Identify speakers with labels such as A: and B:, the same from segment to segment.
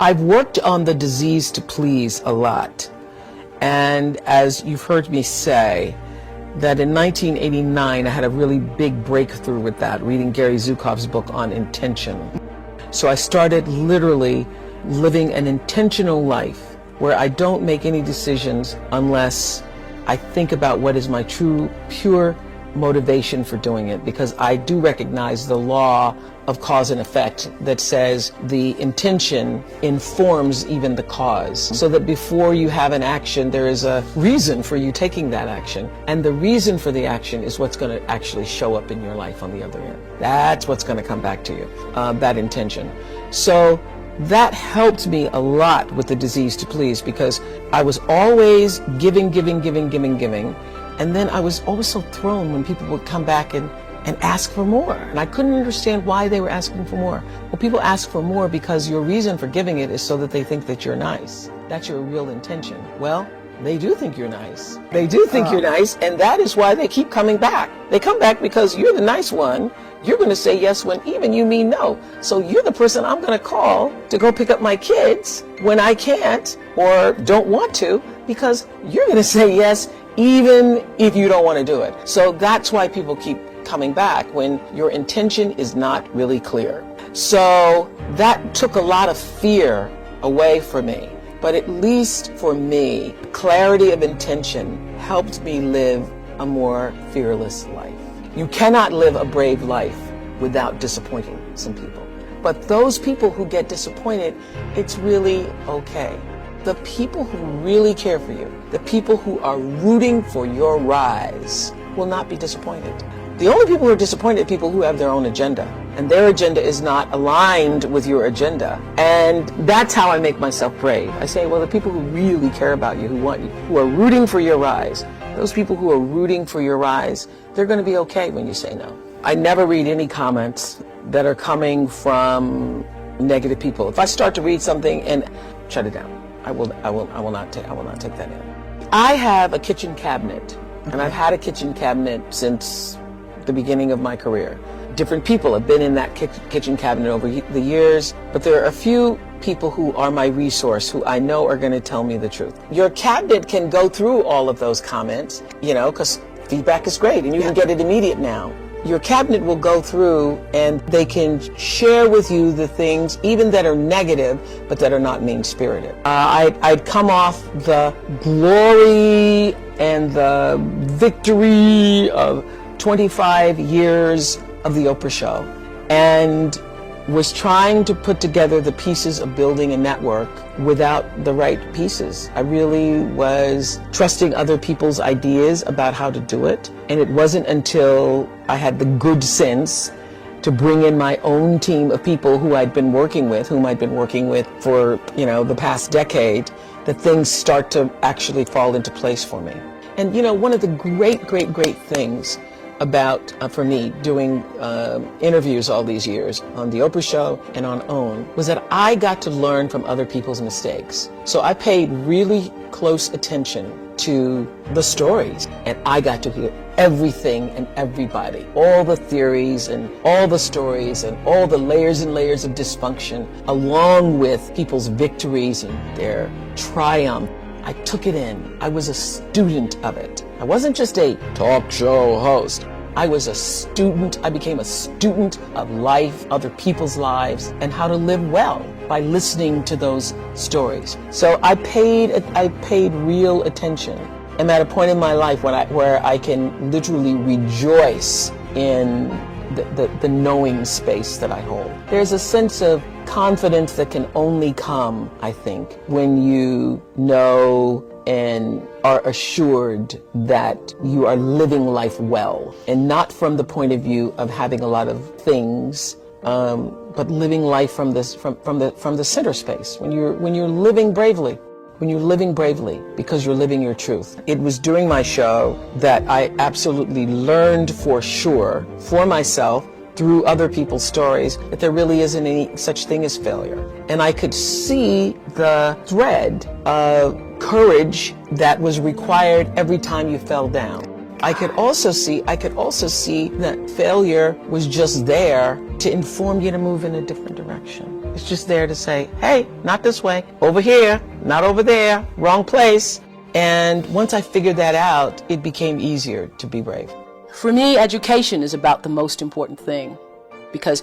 A: I've worked on the disease to please a lot. And as you've heard me say, that in 1989, I had a really big breakthrough with that, reading Gary Zukav's book on intention. So I started literally living an intentional life where I don't make any decisions unless I think about what is my true, pure motivation for doing it, because I do recognize the law of cause and effect that says the intention informs even the cause, so that before you have an action, there is a reason for you taking that action, and the reason for the action is what's going to actually show up in your life on the other end. That's what's going to come back to you, that intention. So that helped me a lot with the disease to please, because I was always giving, and then I was always so thrown when people would come back and ask for more. And I couldn't understand why they were asking for more. Well, people ask for more because your reason for giving it is so that they think that you're nice. That's your real intention. Well, they do think you're nice. They do think you're nice, and that is why they keep coming back. They come back because you're the nice one. You're going to say yes when even you mean no. So you're the person I'm going to call to go pick up my kids when I can't or don't want to, because you're going to say yes even if you don't want to do it. So that's why people keep coming back, when your intention is not really clear. So that took a lot of fear away from me. But at least for me, clarity of intention helped me live a more fearless life. You cannot live a brave life without disappointing some people. But those people who get disappointed, it's really okay. The people who really care for you, the people who are rooting for your rise, will not be disappointed. The only people who are disappointed are people who have their own agenda, and their agenda is not aligned with your agenda. And that's how I make myself brave. I say, well, the people who really care about you, who want you, who are rooting for your rise, those people who are rooting for your rise, they're going to be okay when you say no. I never read any comments that are coming from negative people. If I start to read something and shut it down, I will not take that in. I have a kitchen cabinet, and I've had a kitchen cabinet since the beginning of my career. Different people have been in that kitchen cabinet over the years, but there are a few people who are my resource, who I know are going to tell me the truth. Your cabinet can go through all of those comments, because feedback is great and you can get it immediate now. Your cabinet will go through and they can share with you the things even that are negative, but that are not mean-spirited. I'd come off the glory and the victory of 25 years of the Oprah show, and was trying to put together the pieces of building a network without the right pieces. I really was trusting other people's ideas about how to do it, and it wasn't until I had the good sense to bring in my own team of people whom I'd been working with for, the past decade, that things start to actually fall into place for me. And one of the great things about, for me, doing interviews all these years on the Oprah show and on OWN, was that I got to learn from other people's mistakes. So I paid really close attention to the stories, and I got to hear everything and everybody, all the theories and all the stories and all the layers and layers of dysfunction, along with people's victories and their triumph. I took it in. I was a student of it. I wasn't just a talk show host. I was a student. I became a student of life, other people's lives, and how to live well by listening to those stories. So I paid real attention. I'm at a point in my life where I can literally rejoice in the knowing space that I hold. There's a sense of confidence that can only come, I think, when you know and are assured that you are living life well, and not from the point of view of having a lot of things, but living life from the center space. When you're living bravely. When you're living bravely because you're living your truth. It was during my show that I absolutely learned for sure, for myself, through other people's stories, that there really isn't any such thing as failure. And I could see the thread of courage that was required every time you fell down. I could also see that failure was just there to inform you to move in a different direction. It's just there to say, hey, not this way, over here, not over there, wrong place. And once I figured that out, it became easier to be brave.
B: For me, education is about the most important thing, because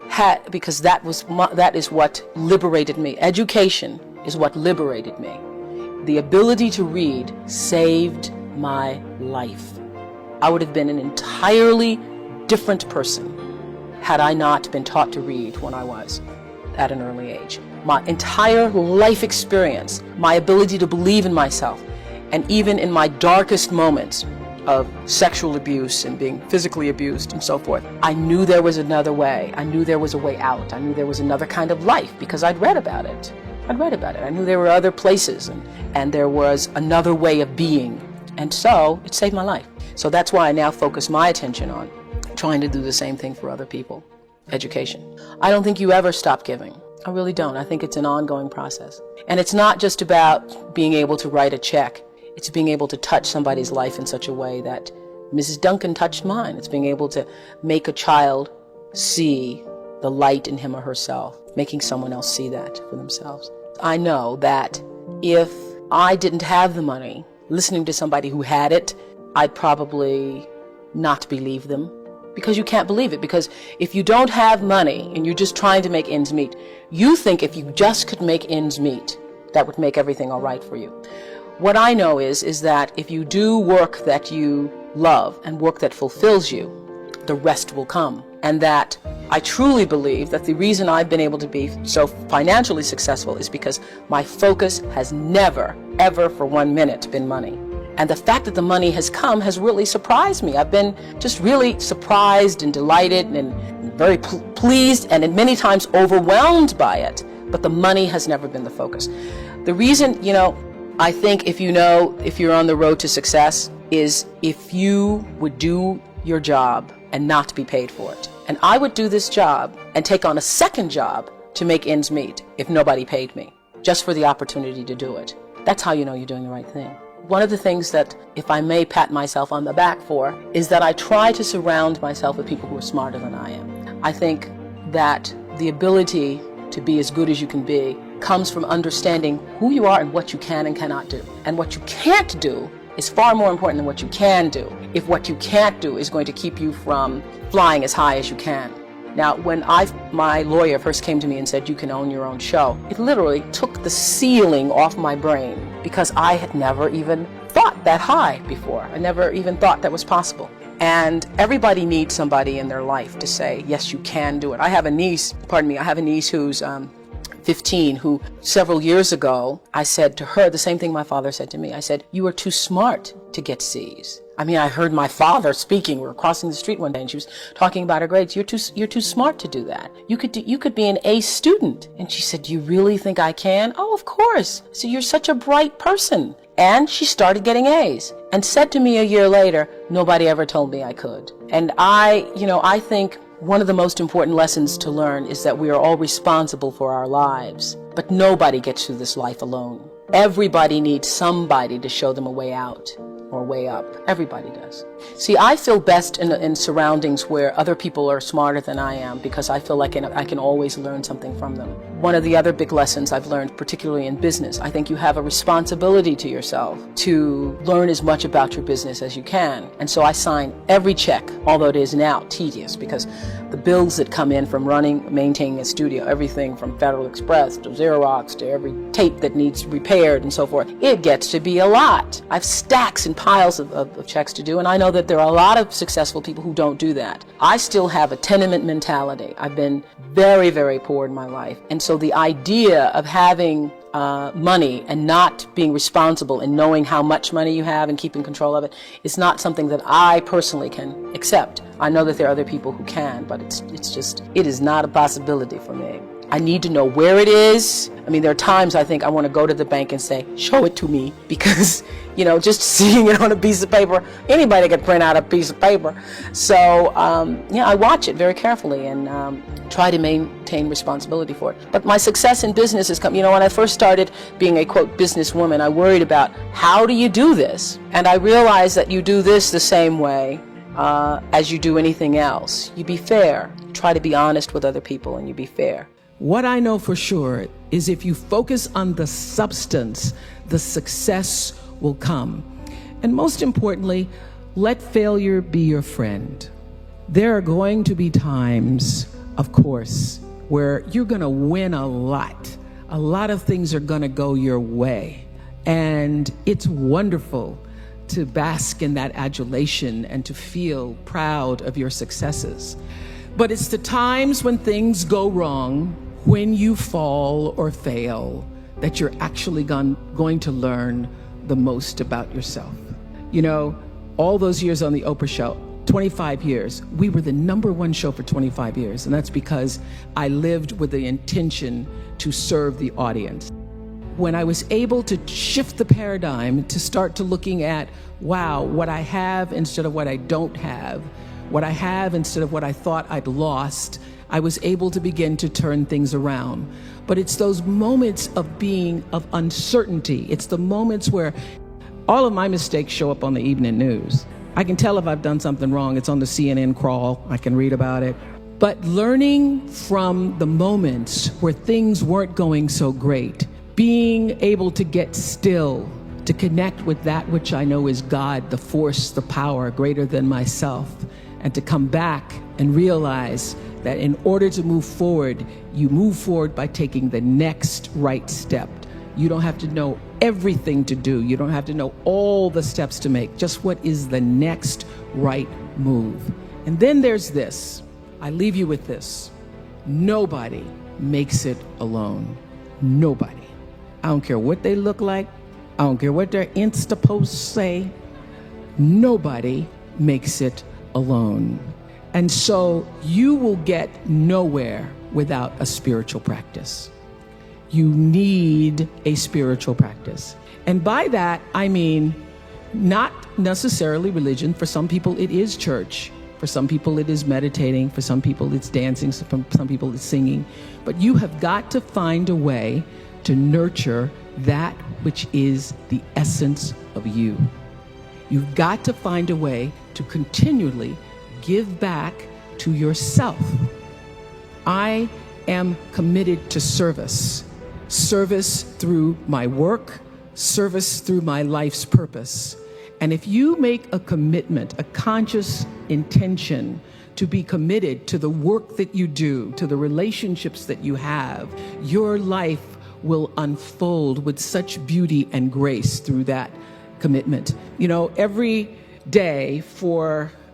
B: that is what liberated me. Education is what liberated me. The ability to read saved my life. I would have been an entirely different person had I not been taught to read when I was at an early age. My entire life experience, my ability to believe in myself, and even in my darkest moments of sexual abuse and being physically abused and so forth, I knew there was another way. I knew there was a way out. I knew there was another kind of life because I'd read about it. I knew there were other places and there was another way of being. And so it saved my life. So that's why I now focus my attention on trying to do the same thing for other people. Education. I don't think you ever stop giving. I really don't. I think it's an ongoing process. And it's not just about being able to write a check. It's being able to touch somebody's life in such a way that Mrs. Duncan touched mine. It's being able to make a child see the light in him or herself, making someone else see that for themselves. I know that if I didn't have the money, listening to somebody who had it, I'd probably not believe them. Because you can't believe it. Because if you don't have money and you're just trying to make ends meet, you think if you just could make ends meet, that would make everything all right for you. What I know is that if you do work that you love and work that fulfills you, the rest will come. And that I truly believe that the reason I've been able to be so financially successful is because my focus has never, ever for 1 minute been money. And the fact that the money has come has really surprised me. I've been just really surprised and delighted and very pleased and many times overwhelmed by it. But the money has never been the focus. The reason, I think if you're on the road to success is if you would do your job and not be paid for it. And I would do this job and take on a second job to make ends meet if nobody paid me, just for the opportunity to do it. That's how you know you're doing the right thing. One of the things that, if I may pat myself on the back for, is that I try to surround myself with people who are smarter than I am. I think that the ability to be as good as you can be comes from understanding who you are and what you can and cannot do. And what you can't do is far more important than what you can do, if what you can't do is going to keep you from flying as high as you can. Now, when my lawyer first came to me and said, you can own your own show, it literally took the ceiling off my brain because I had never even thought that high before. I never even thought that was possible. And everybody needs somebody in their life to say, yes, you can do it. I have a niece who's 15, who several years ago, I said to her the same thing my father said to me. I said, you are too smart to get C's. I mean, I heard my father speaking. We were crossing the street one day and she was talking about her grades. You're too smart to do that. You could be an A student. And she said, do you really think I can? Oh, of course. I said, you're such a bright person. And she started getting A's and said to me a year later, nobody ever told me I could. And I think one of the most important lessons to learn is that we are all responsible for our lives, but nobody gets through this life alone. Everybody needs somebody to show them a way out or way up. Everybody does. See, I feel best in surroundings where other people are smarter than I am because I feel like I can always learn something from them. One of the other big lessons I've learned, particularly in business, I think you have a responsibility to yourself to learn as much about your business as you can. And so I sign every check, although it is now tedious because the bills that come in from maintaining a studio, everything from Federal Express to Xerox to every tape that needs repaired and so forth, it gets to be a lot. I have stacks and piles of checks to do, and I know that there are a lot of successful people who don't do that. I still have a tenement mentality. I've been very, very poor in my life. And so the idea of having money and not being responsible and knowing how much money you have and keeping control of it is not something that I personally can accept. I know that there are other people who can, but it is not a possibility for me. I need to know where it is. I mean, there are times I think I want to go to the bank and say, show it to me, because, just seeing it on a piece of paper, anybody can print out a piece of paper. So, I watch it very carefully and try to maintain responsibility for it. But my success in business has come, when I first started being a, quote, businesswoman, I worried about how do you do this? And I realized that you do this the same way as you do anything else. You be fair. You try to be honest with other people and you be fair.
A: What I know for sure is if you focus on the substance, the success will come. And most importantly, let failure be your friend. There are going to be times, of course, where you're going to win a lot. A lot of things are going to go your way. And it's wonderful to bask in that adulation and to feel proud of your successes. But it's the times when things go wrong, when you fall or fail, that you're actually going to learn the most about yourself. You know, all those years on the Oprah show, 25 years, we were the #1 show for 25 years. And that's because I lived with the intention to serve the audience. When I was able to shift the paradigm to start to looking at, wow, what I have instead of what I don't have, what I have instead of what I thought I'd lost, I was able to begin to turn things around. But it's those moments of uncertainty. It's the moments where all of my mistakes show up on the evening news. I can tell if I've done something wrong. It's on the CNN crawl. I can read about it. But learning from the moments where things weren't going so great, being able to get still, to connect with that which I know is God, the force, the power greater than myself, and to come back and realize that in order to move forward, you move forward by taking the next right step. You don't have to know everything to do. You don't have to know all the steps to make. Just what is the next right move. And then there's this. I leave you with this. Nobody makes it alone. Nobody. I don't care what they look like. I don't care what their Insta posts say. Nobody makes it alone. And so you will get nowhere without a spiritual practice. You need a spiritual practice. And by that, I mean not necessarily religion. For some people, it is church. For some people, it is meditating. For some people, it's dancing. For some people, it's singing. But you have got to find a way to nurture that which is the essence of you. You've got to find a way to continually give back to yourself. I am committed to service. Service through my work, service through my life's purpose. And if you make a commitment, a conscious intention to be committed to the work that you do, to the relationships that you have, your life will unfold with such beauty and grace through that commitment. You know, every day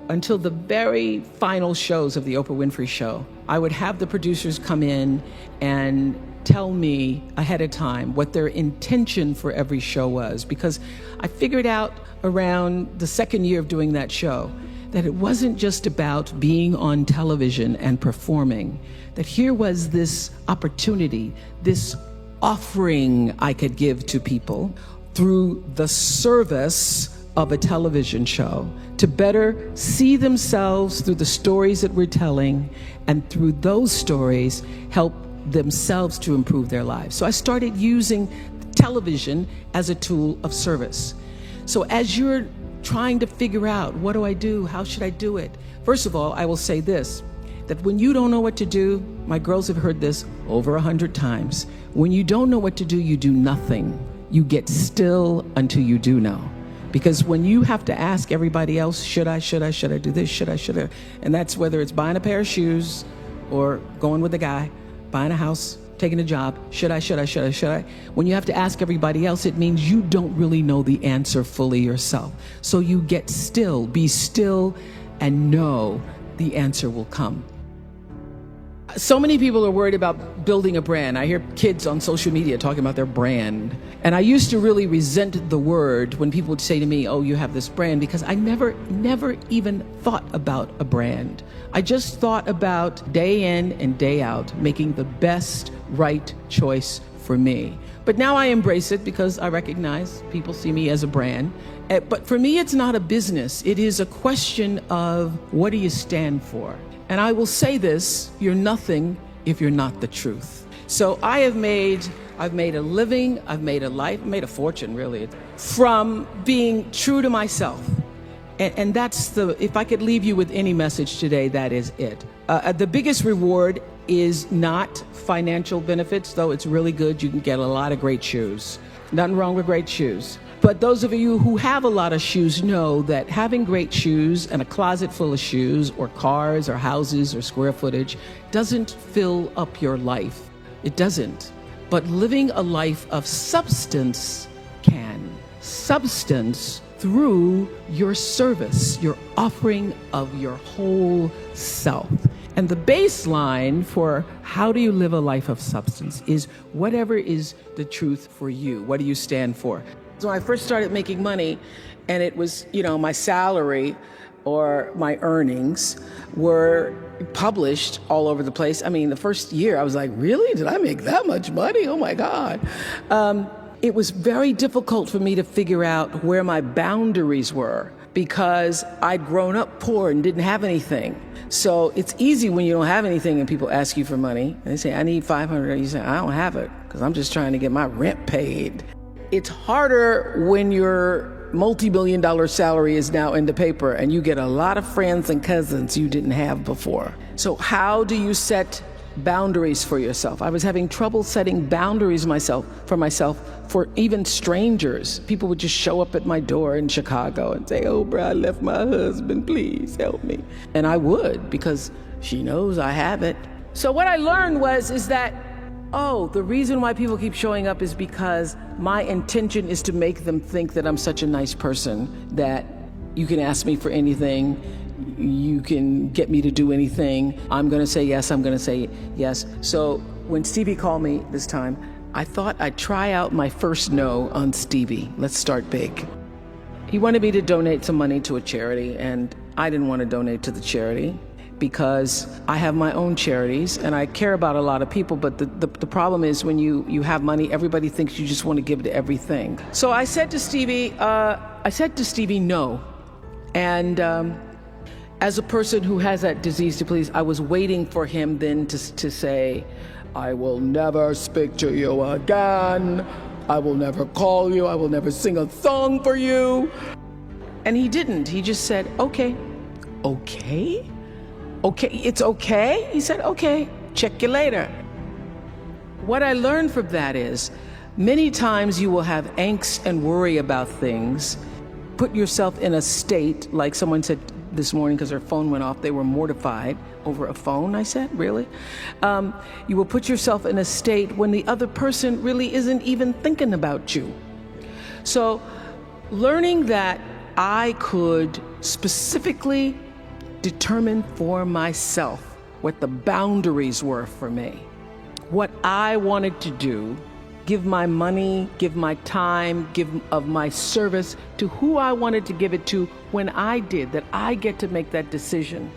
A: until the very final shows of the Oprah Winfrey Show, I would have the producers come in and tell me ahead of time what their intention for every show was, because I figured out around the second year of doing that show that it wasn't just about being on television and performing, that here was this opportunity, this offering I could give to people through the service of a television show to better see themselves through the stories that we're telling, and through those stories help themselves to improve their lives. So I started using television as a tool of service. So as you're trying to figure out, what do I do? How should I do it? First of all, I will say this, that when you don't know what to do, my girls have heard this over 100 times. When you don't know what to do, you do nothing. You get still until you do know. Because when you have to ask everybody else, should I do this, should I, and that's whether it's buying a pair of shoes or going with a guy, buying a house, taking a job, should I? When you have to ask everybody else, it means you don't really know the answer fully yourself. So you get still, be still, and know the answer will come. So many people are worried about building a brand. I hear kids on social media talking about their brand. And I used to really resent the word when people would say to me, oh, you have this brand, because I never even thought about a brand. I just thought about day in and day out, making the best right choice for me. But now I embrace it because I recognize people see me as a brand. But for me, it's not a business. It is a question of, what do you stand for? And I will say this, you're nothing if you're not the truth. So I've made a living, I've made a life, made a fortune really, from being true to myself. And that's if I could leave you with any message today, that is it. The biggest reward is not financial benefits, though it's really good. You can get a lot of great shoes. Nothing wrong with great shoes. But those of you who have a lot of shoes know that having great shoes and a closet full of shoes or cars or houses or square footage doesn't fill up your life. It doesn't. But living a life of substance can. Substance through your service, your offering of your whole self. And the baseline for how do you live a life of substance is whatever is the truth for you. What do you stand for? So when I first started making money, and it was, my salary or my earnings were published all over the place. I mean, the first year I was like, really? Did I make that much money? Oh my God. It was very difficult for me to figure out where my boundaries were because I'd grown up poor and didn't have anything. So it's easy when you don't have anything and people ask you for money and they say, I need $500. You say, I don't have it because I'm just trying to get my rent paid. It's harder when your multi-million-dollar salary is now in the paper and you get a lot of friends and cousins you didn't have before. So how do you set boundaries for yourself? I was having trouble setting boundaries for myself for even strangers. People would just show up at my door in Chicago and say, Oprah, I left my husband, please help me. And I would, because she knows I have it. So what I learned is that the reason why people keep showing up is because my intention is to make them think that I'm such a nice person, that you can ask me for anything, you can get me to do anything. I'm going to say yes, I'm going to say yes. So when Stevie called me this time, I thought I'd try out my first no on Stevie. Let's start big. He wanted me to donate some money to a charity, and I didn't want to donate to the charity because I have my own charities and I care about a lot of people, but the problem is when you have money, everybody thinks you just want to give to everything. So I said to Stevie no. And as a person who has that disease to please, I was waiting for him then to say, I will never speak to you again. I will never call you. I will never sing a song for you. And he didn't. He just said, okay. Okay? Okay, it's okay? He said, okay, check you later. What I learned from that is many times you will have angst and worry about things. Put yourself in a state, like someone said this morning because their phone went off, they were mortified over a phone. I said, really? You will put yourself in a state when the other person really isn't even thinking about you. So learning that I could specifically determine for myself what the boundaries were for me, what I wanted to do, give my money, give my time, give of my service to who I wanted to give it to when I did, that I get to make that decision.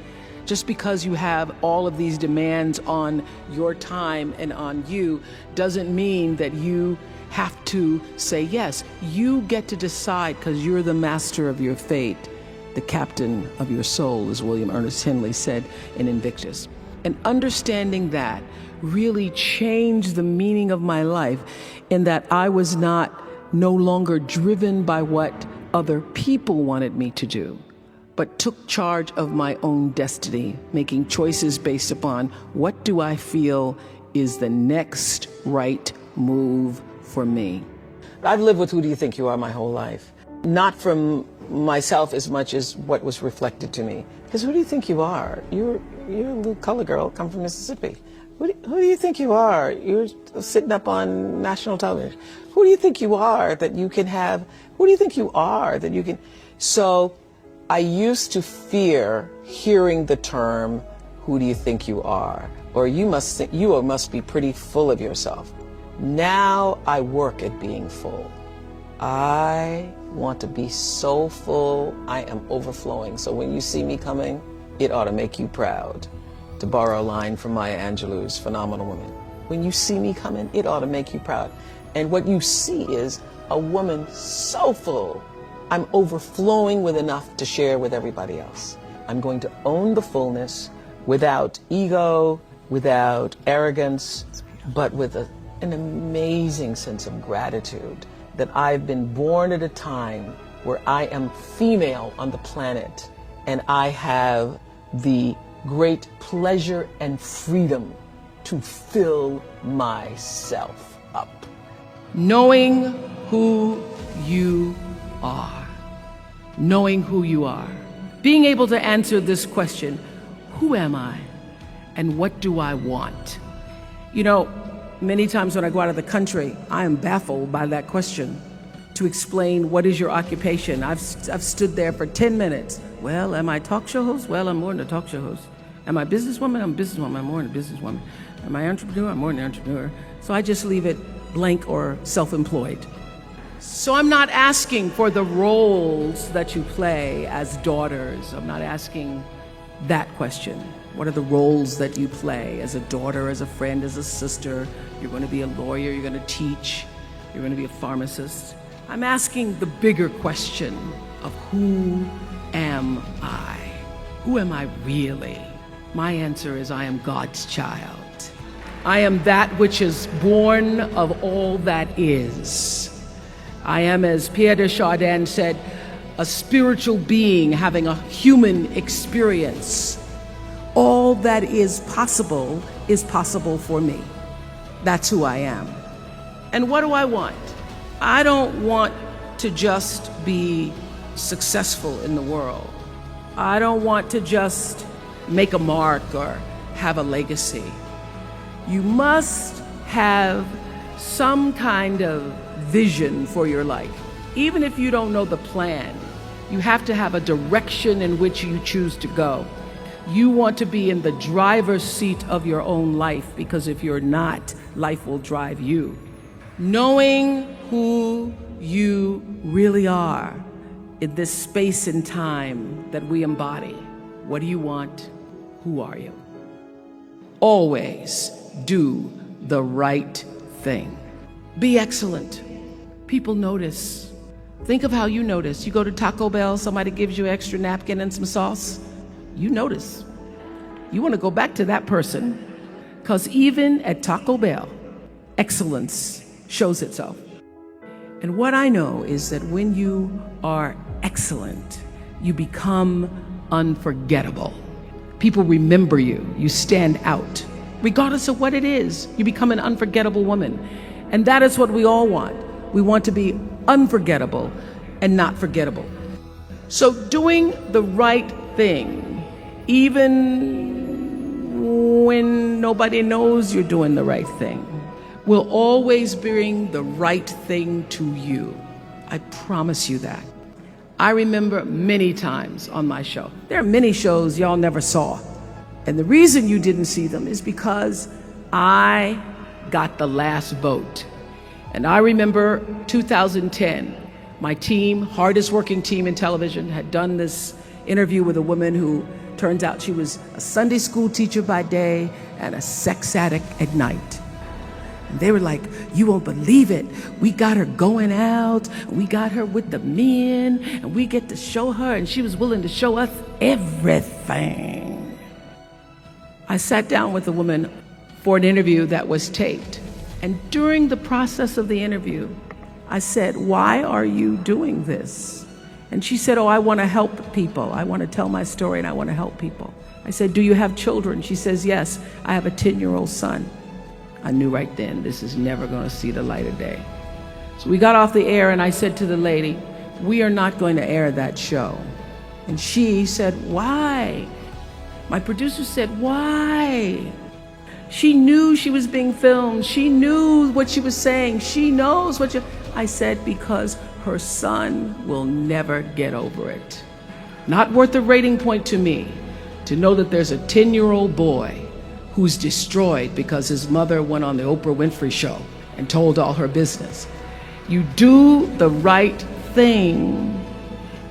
A: Just because you have all of these demands on your time and on you doesn't mean that you have to say yes. You get to decide because you're the master of your fate, the captain of your soul, as William Ernest Henley said in Invictus. And understanding that really changed the meaning of my life in that I was no longer driven by what other people wanted me to do, but took charge of my own destiny, making choices based upon what do I feel is the next right move for me. I've lived with who do you think you are my whole life. Not from myself as much as what was reflected to me. Because who do you think you are? You're a little color girl, come from Mississippi. Who do you think you are? You're sitting up on national television. Who do you think you are that you can have? Who do you think you are that you can? So I used to fear hearing the term, who do you think you are? Or you must be pretty full of yourself. Now I work at being full. I want to be so full, I am overflowing. So when you see me coming, it ought to make you proud. To borrow a line from Maya Angelou's Phenomenal Woman. When you see me coming, it ought to make you proud. And what you see is a woman so full, I'm overflowing with enough to share with everybody else. I'm going to own the fullness without ego, without arrogance, but with an amazing sense of gratitude that I've been born at a time where I am female on the planet and I have the great pleasure and freedom to fill myself up.
B: Knowing who you are. Knowing who you are. Being able to answer this question, who am I and what do I want? You know, many times when I go out of the country, I am baffled by that question. To explain what is your occupation. I've stood there for 10 minutes. Well, am I a talk show host? Well, I'm more than a talk show host. Am I a businesswoman? I'm a businesswoman. I'm more than a businesswoman. Am I an entrepreneur? I'm more than an entrepreneur. So I just leave it blank or self-employed. So I'm not asking for the roles that you play as daughters. I'm not asking that question. What are the roles that you play as a daughter, as a friend, as a sister? You're going to be a lawyer. You're going to teach. You're going to be a pharmacist. I'm asking the bigger question of who am I? Who am I really? My answer is I am God's child. I am that which is born of all that is. I am, as Pierre de Chardin said, a spiritual being having a human experience. All that is possible for me. That's who I am. And what do I want? I don't want to just be successful in the world. I don't want to just make a mark or have a legacy. You must have some kind of vision for your life. Even if you don't know the plan, you have to have a direction in which you choose to go. You want to be in the driver's seat of your own life, because if you're not, life will drive you. Knowing who you really are in this space and time that we embody. What do you want? Who are you? Always do the right thing. Be excellent. People notice. Think of how you notice. You go to Taco Bell, somebody gives you an extra napkin and some sauce. You notice. You want to go back to that person, because even at Taco Bell, excellence shows itself. And what I know is that when you are excellent, you become unforgettable. People remember you. You stand out. Regardless of what it is, you become an unforgettable woman. And that is what we all want. We want to be unforgettable and not forgettable. So doing the right thing, even when nobody knows you're doing the right thing, will always bring the right thing to you. I promise you that. I remember many times on my show. There are many shows y'all never saw. And the reason you didn't see them is because I got the last vote. And I remember 2010, my team, hardest working team in television, had done this interview with a woman who turns out she was a Sunday school teacher by day and a sex addict at night. And they were like, you won't believe it. We got her going out, we got her with the men, and we get to show her, and she was willing to show us everything. I sat down with the woman for an interview that was taped. And during the process of the interview, I said, why are you doing this? And she said, oh, I want to help people. I want to tell my story and I want to help people. I said, do you have children? She says, yes, I have a 10-year-old son. I knew right then, this is never going to see the light of day. So we got off the air and I said to the lady, we are not going to air that show. And she said, why? My producer said, why? She knew she was being filmed. She knew what she was saying. She knows what you... I said, because her son will never get over it. Not worth a rating point to me to know that there's a 10-year-old boy who's destroyed because his mother went on the Oprah Winfrey show and told all her business. You do the right thing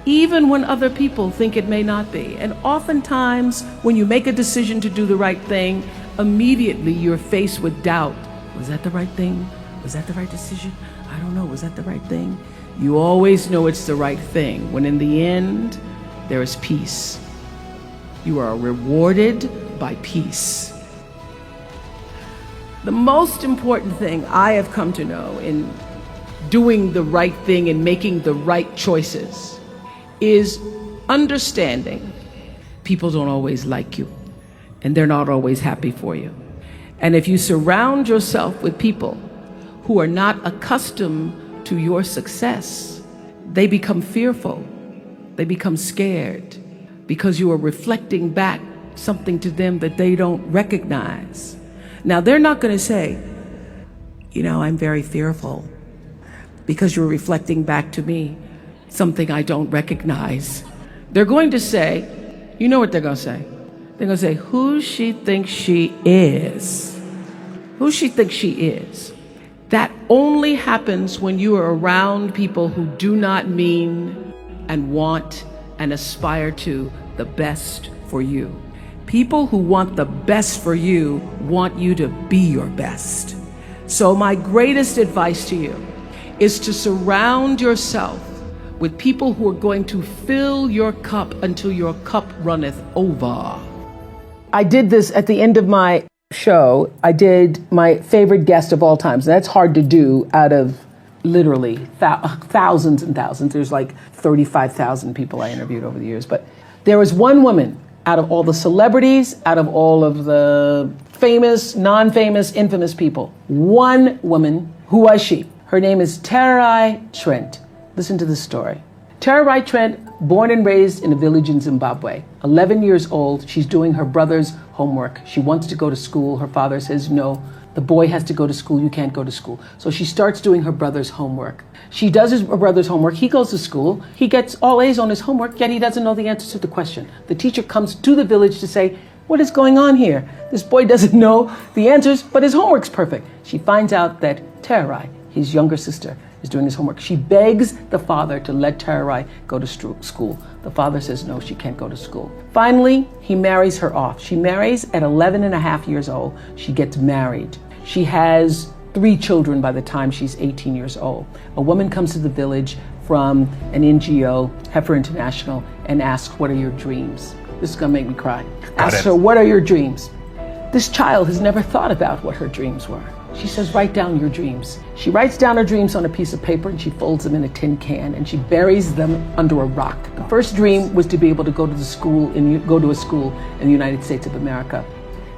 B: even when other people think it may not be. And oftentimes when you make a decision to do the right thing, immediately you're faced with doubt. Was that the right thing? Was that the right decision? I don't know. Was that the right thing? You always know it's the right thing when in the end there is peace. You are rewarded by peace. The most important thing I have come to know in doing the right thing and making the right choices is understanding people don't always like you and they're not always happy for you.
C: And if you surround yourself with people who are not accustomed to your success, they become fearful. They become scared because you are reflecting back something to them that they don't recognize. Now, they're not going to say, you know, I'm very fearful because you're reflecting back to me something I don't recognize. They're going to say, you know what they're going to say? They're going to say, who she thinks she is. Who she thinks she is. That only happens when you are around people who do not mean and want and aspire to the best for you. People who want the best for you want you to be your best. So my greatest advice to you is to surround yourself with people who are going to fill your cup until your cup runneth over.
A: I did this at the end of my show. I did my favorite guest of all times. That's hard to do out of literally thousands and thousands. There's like 35,000 people I interviewed over the years. But there was one woman out of all the celebrities, out of all of the famous, non-famous, infamous people. One woman. Who was she? Her name is Terai Trent. Listen to this story. Terai Trent, born and raised in a village in Zimbabwe. 11 years old, she's doing her brother's homework. She wants to go to school. Her father says, no, the boy has to go to school. You can't go to school. So she starts doing her brother's homework. She does her brother's homework. He goes to school. He gets all A's on his homework, yet he doesn't know the answer to the question. The teacher comes to the village to say, what is going on here? This boy doesn't know the answers, but his homework's perfect. She finds out that Terai, his younger sister, is doing his homework. She begs the father to let Terai go to school. The father says, no, she can't go to school. Finally, he marries her off. She marries at 11 and a half years old. She gets married. She has 3 children by the time she's 18 years old. A woman comes to the village from an NGO, Heifer International, and asks, what are your dreams? This is gonna make me cry. Asks her, what are your dreams? This child has never thought about what her dreams were. She says, write down your dreams. She writes down her dreams on a piece of paper and she folds them in a tin can and she buries them under a rock. The first dream was to be able to go to a school in the United States of America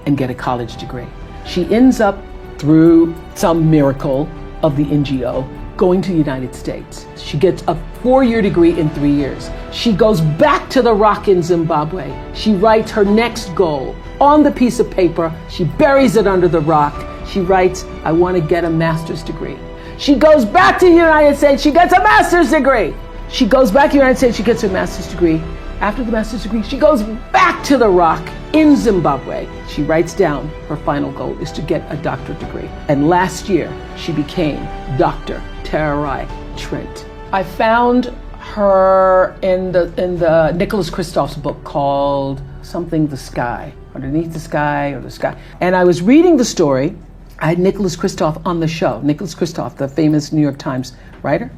A: and get a college degree. She ends up, through some miracle of the NGO, going to the United States. She gets a 4-year degree in 3 years. She goes back to the rock in Zimbabwe. She writes her next goal on the piece of paper. She buries it under the rock. She writes, I want to get a master's degree. She goes back to the United States. She gets a master's degree. She goes back to the United States. She gets her master's degree. After the master's degree, she goes back to the rock in Zimbabwe. She writes down her final goal is to get a doctorate degree. And last year, she became Dr. Terai Trent. I found her in the Nicholas Kristof's book called something the sky, underneath the sky or the sky. And I was reading the story. I had Nicholas Kristof on the show. Nicholas Kristof, the famous New York Times writer.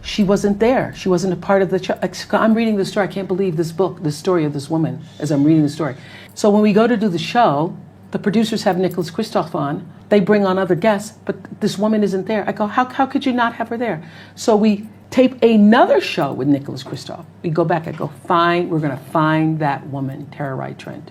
A: She wasn't there. She wasn't a part of the show. I'm reading the story. I can't believe this book, the story of this woman, as I'm reading the story. So when we go to do the show, the producers have Nicholas Kristof on. They bring on other guests, but this woman isn't there. I go, how could you not have her there? So we tape another show with Nicholas Kristof. We go back. I go, fine. We're going to find that woman, Terai Trent.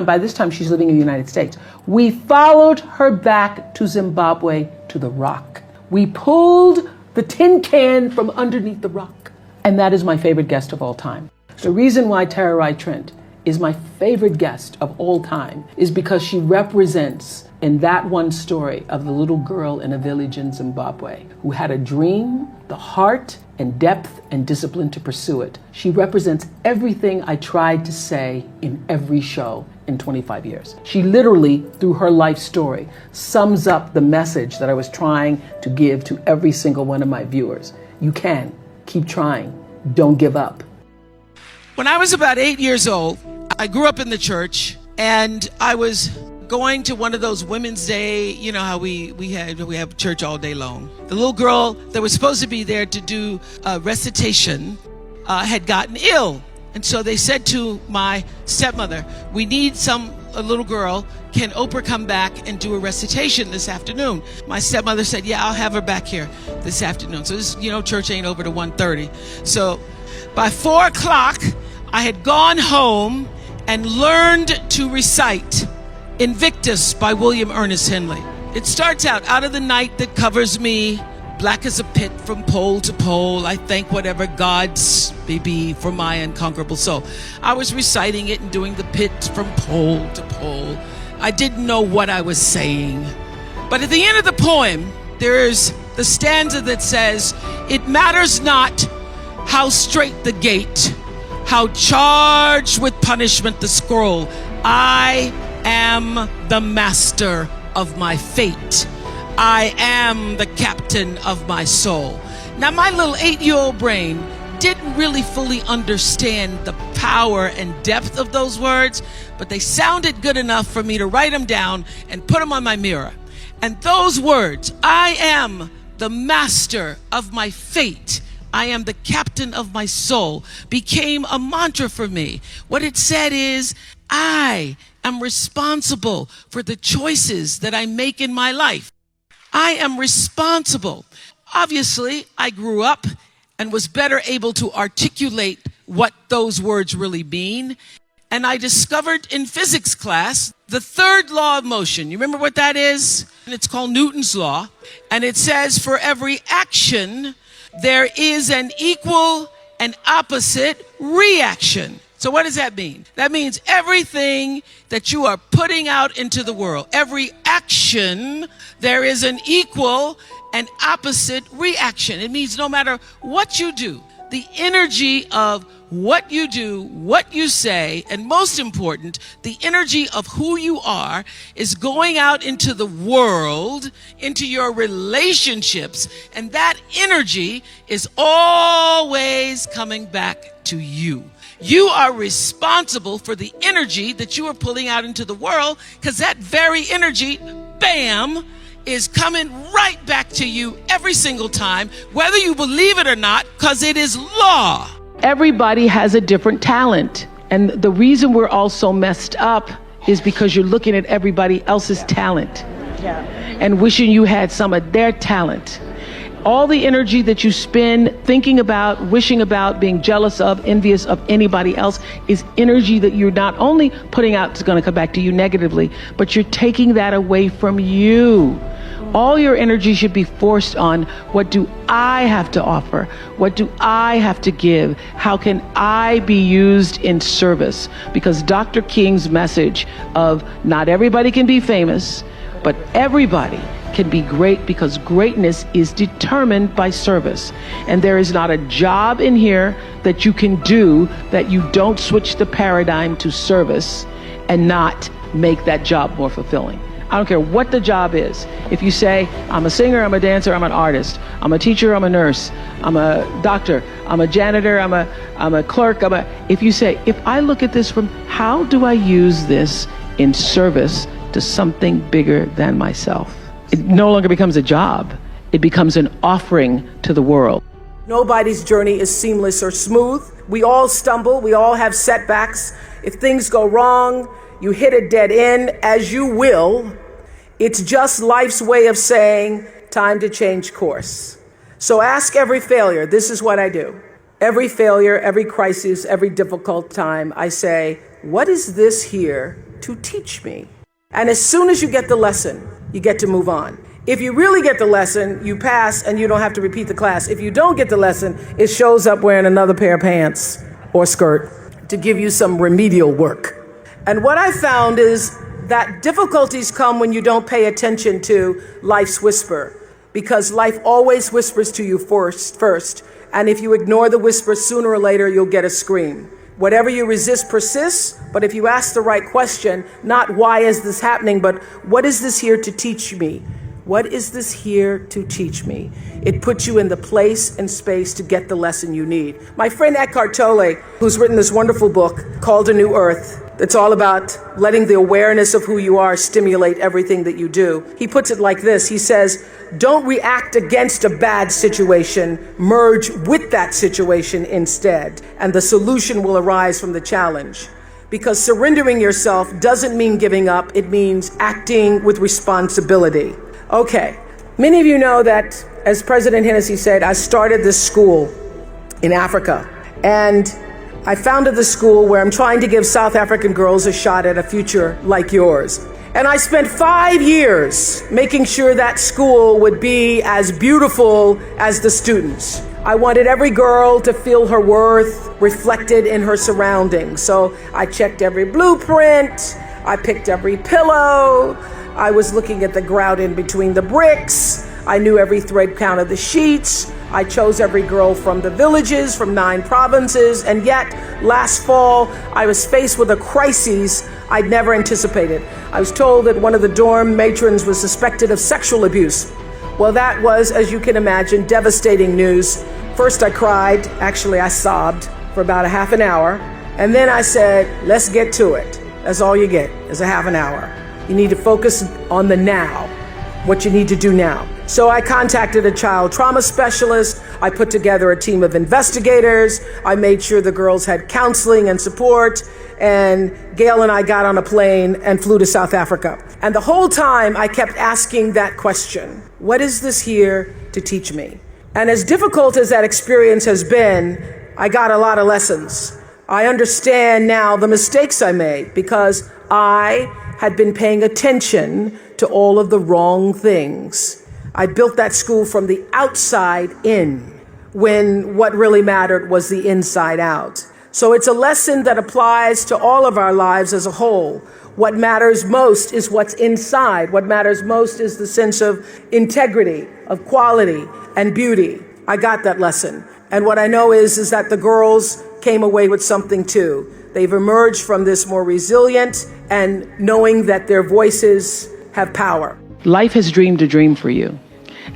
A: By this time, she's living in the United States. We followed her back to Zimbabwe, to the rock. We pulled the tin can from underneath the rock. And that is my favorite guest of all time. The reason why Terai Trent is my favorite guest of all time is because she represents in that one story of the little girl in a village in Zimbabwe who had a dream, the heart and depth and discipline to pursue it. She represents everything I tried to say in every show in 25 years. She literally, through her life story, sums up the message that I was trying to give to every single one of my viewers. You can. Keep trying. Don't give up.
D: When I was about 8 years old, I grew up in the church, and I was going to one of those Women's Day, you know how we have church all day long. The little girl that was supposed to be there to do a recitation had gotten ill. And so they said to my stepmother, we need a little girl. Can Oprah come back and do a recitation this afternoon? My stepmother said, yeah, I'll have her back here this afternoon. So this, church ain't over to 1:30. So by 4 o'clock, I had gone home and learned to recite Invictus by William Ernest Henley. It starts out of the night that covers me, black as a pit from pole to pole, I thank whatever gods may be for my unconquerable soul. I was reciting it and doing the pit from pole to pole. I didn't know what I was saying. But at the end of the poem, there's the stanza that says, "It matters not how straight the gate, how charged with punishment the scroll. I am the master of my fate. I am the captain of my soul." Now, my little 8-year-old brain didn't really fully understand the power and depth of those words, but they sounded good enough for me to write them down and put them on my mirror. And those words, "I am the master of my fate, I am the captain of my soul," became a mantra for me. What it said is, I am responsible for the choices that I make in my life. I am responsible. Obviously, I grew up and was better able to articulate what those words really mean. And I discovered in physics class the third law of motion. You remember what that is? It's called Newton's law. And it says, for every action, there is an equal and opposite reaction. So what does that mean? That means everything that you are putting out into the world, every action, there is an equal and opposite reaction. It means no matter what you do, the energy of what you do, what you say, and most important, the energy of who you are is going out into the world, into your relationships, and that energy is always coming back to you. You are responsible for the energy that you are pulling out into the world, because that very energy, bam, is coming right back to you every single time, whether you believe it or not, because it is law.
C: Everybody has a different talent. And the reason we're all so messed up is because you're looking at everybody else's talent and wishing you had some of their talent. All the energy that you spend thinking about, wishing about, being jealous of, envious of anybody else is energy that you're not only putting out, it's going to come back to you negatively, but you're taking that away from you. All your energy should be forced on, what do I have to offer? What do I have to give? How can I be used in service? Because Dr. King's message of not everybody can be famous, but everybody can be great, because greatness is determined by service. And there is not a job in here that you can do that you don't switch the paradigm to service and not make that job more fulfilling. I don't care what the job is. If you say, I'm a singer, I'm a dancer, I'm an artist, I'm a teacher, I'm a nurse, I'm a doctor, I'm a janitor, I'm a clerk, if you say, if I look at this from, how do I use this in service to something bigger than myself? It no longer becomes a job. It becomes an offering to the world.
E: Nobody's journey is seamless or smooth. We all stumble. We all have setbacks. If things go wrong, you hit a dead end, as you will. It's just life's way of saying, time to change course. So ask every failure. This is what I do. Every failure, every crisis, every difficult time, I say, what is this here to teach me? And as soon as you get the lesson, you get to move on. If you really get the lesson, you pass and you don't have to repeat the class. If you don't get the lesson, it shows up wearing another pair of pants or skirt to give you some remedial work. And what I found is that difficulties come when you don't pay attention to life's whisper, because life always whispers to you first. And if you ignore the whisper, sooner or later, you'll get a scream. Whatever you resist persists, but if you ask the right question, not why is this happening, but what is this here to teach me? What is this here to teach me? It puts you in the place and space to get the lesson you need. My friend Eckhart Tolle, who's written this wonderful book called A New Earth, it's all about letting the awareness of who you are stimulate everything that you do. He puts it like this. He says, don't react against a bad situation, merge with that situation instead, and the solution will arise from the challenge. Because surrendering yourself doesn't mean giving up, it means acting with responsibility. Okay, many of you know that, as President Hennessy said, I started this school in Africa, and I founded the school where I'm trying to give South African girls a shot at a future like yours. And I spent 5 years making sure that school would be as beautiful as the students. I wanted every girl to feel her worth reflected in her surroundings. So I checked every blueprint, I picked every pillow, I was looking at the grout in between the bricks, I knew every thread count of the sheets, I chose every girl from the villages, from 9 provinces, and yet last fall I was faced with a crisis I'd never anticipated. I was told that one of the dorm matrons was suspected of sexual abuse. Well, that was, as you can imagine, devastating news. First I cried, actually I sobbed for about a half an hour, and then I said, let's get to it. That's all you get, is a half an hour. You need to focus on the now, what you need to do now. So I contacted a child trauma specialist, I put together a team of investigators, I made sure the girls had counseling and support, and Gail and I got on a plane and flew to South Africa. And the whole time I kept asking that question, what is this here to teach me? And as difficult as that experience has been, I got a lot of lessons. I understand now the mistakes I made because I had been paying attention to all of the wrong things. I built that school from the outside in, when what really mattered was the inside out. So it's a lesson that applies to all of our lives as a whole. What matters most is what's inside. What matters most is the sense of integrity, of quality, and beauty. I got that lesson. And what I know is that the girls came away with something too. They've emerged from this more resilient and knowing that their voices have power.
B: Life has dreamed a dream for you.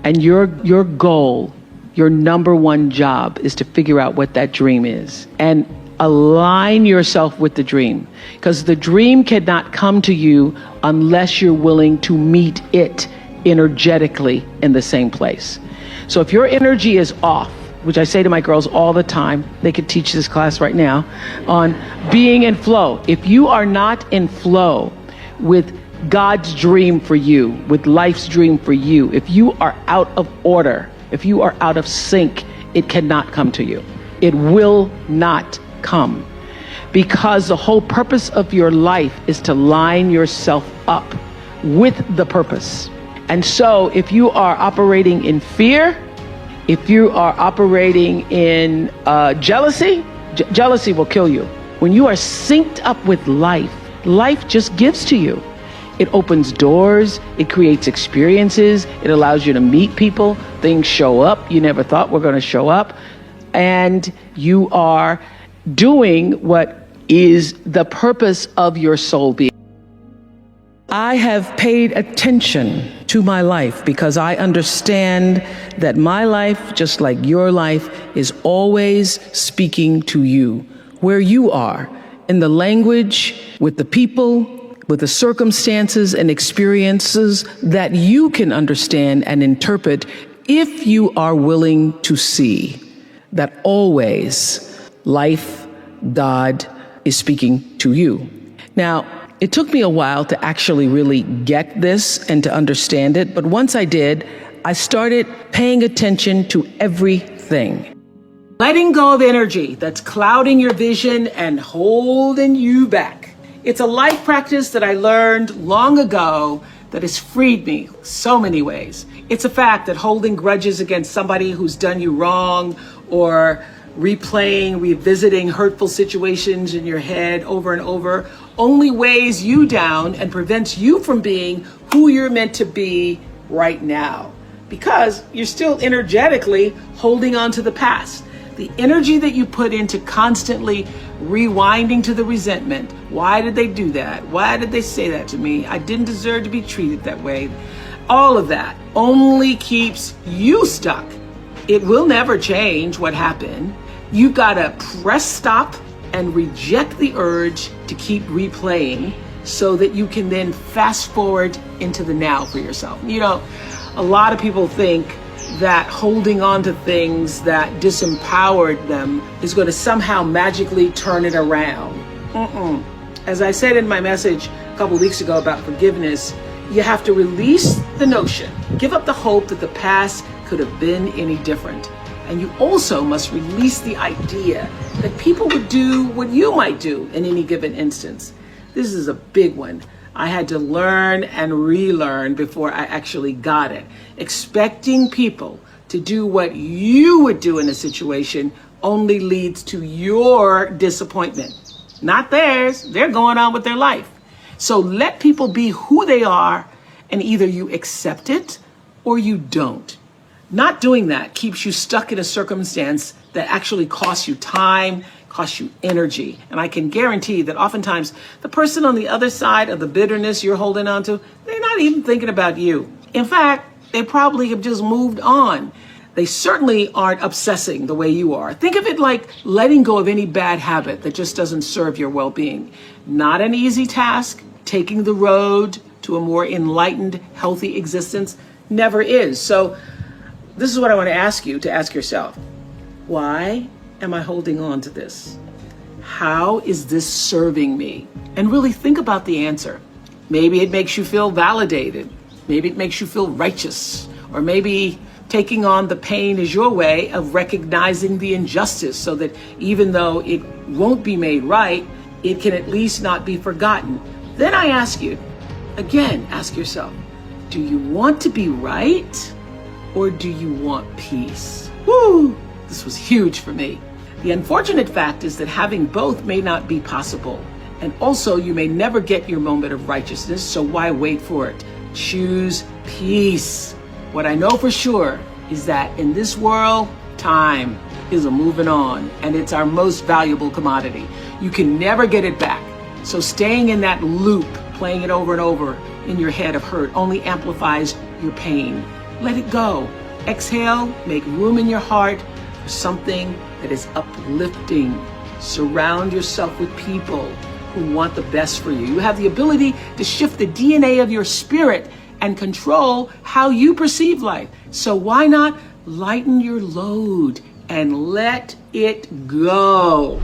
B: And your goal, your number one job is to figure out what that dream is. And align yourself with the dream. Because the dream cannot come to you unless you're willing to meet it energetically in the same place. So if your energy is off, which I say to my girls all the time, they could teach this class right now, on being in flow. If you are not in flow with God's dream for you, with life's dream for you, if you are out of order, if you are out of sync, it cannot come to you. It will not come. Because the whole purpose of your life is to line yourself up with the purpose. And so if you are operating in fear, if you are operating in jealousy, jealousy will kill you. When you are synced up with life, life just gives to you. It opens doors, it creates experiences, it allows you to meet people, things show up you never thought were going to show up, and you are doing what is the purpose of your soul being. I have paid attention to my life because I understand that my life, just like your life, is always speaking to you, where you are, in the language, with the people, with the circumstances and experiences that you can understand and interpret if you are willing to see that always life, God, is speaking to you. Now, it took me a while to actually really get this and to understand it, but once I did, I started paying attention to everything. Letting go of energy that's clouding your vision and holding you back. It's a life practice that I learned long ago that has freed me so many ways. It's a fact that holding grudges against somebody who's done you wrong, or replaying, revisiting hurtful situations in your head over and over, only weighs you down and prevents you from being who you're meant to be right now, because you're still energetically holding on to the past. The energy that you put into constantly rewinding to the resentment. Why did they do that? Why did they say that to me? I didn't deserve to be treated that way. All of that only keeps you stuck. It will never change what happened. You gotta press stop and reject the urge to keep replaying so that you can then fast forward into the now for yourself. You know, a lot of people think that holding on to things that disempowered them is going to somehow magically turn it around. As I said in my message a couple weeks ago about forgiveness, you have to release the notion, give up the hope that the past could have been any different. And you also must release the idea that people would do what you might do in any given instance. This is a big one.
A: I had to learn and relearn before I actually got it. Expecting people to do what you would do in a situation only leads to your disappointment, not theirs. They're going on with their life. So let people be who they are, and either you accept it or you don't. Not doing that keeps you stuck in a circumstance that actually costs you time, costs you energy. And I can guarantee that oftentimes the person on the other side of the bitterness you're holding on to, they're not even thinking about you. In fact, they probably have just moved on. They certainly aren't obsessing the way you are. Think of it like letting go of any bad habit that just doesn't serve your well-being. Not an easy task. Taking the road to a more enlightened, healthy existence never is. So this is what I want to ask you to ask yourself. Why am I holding on to this? How is this serving me? And really think about the answer. Maybe it makes you feel validated. Maybe it makes you feel righteous. Or maybe taking on the pain is your way of recognizing the injustice so that even though it won't be made right, it can at least not be forgotten. Then I ask you, again, ask yourself, do you want to be right or do you want peace? Woo! This was huge for me. The unfortunate fact is that having both may not be possible. And also you may never get your moment of righteousness, so why wait for it? Choose peace. What I know for sure is that in this world, time is a moving on, and it's our most valuable commodity. You can never get it back. So staying in that loop, playing it over and over in your head of hurt only amplifies your pain. Let it go. Exhale, make room in your heart for something that is uplifting. Surround yourself with people who want the best for you. You have the ability to shift the DNA of your spirit and control how you perceive life. So why not lighten your load and let it go?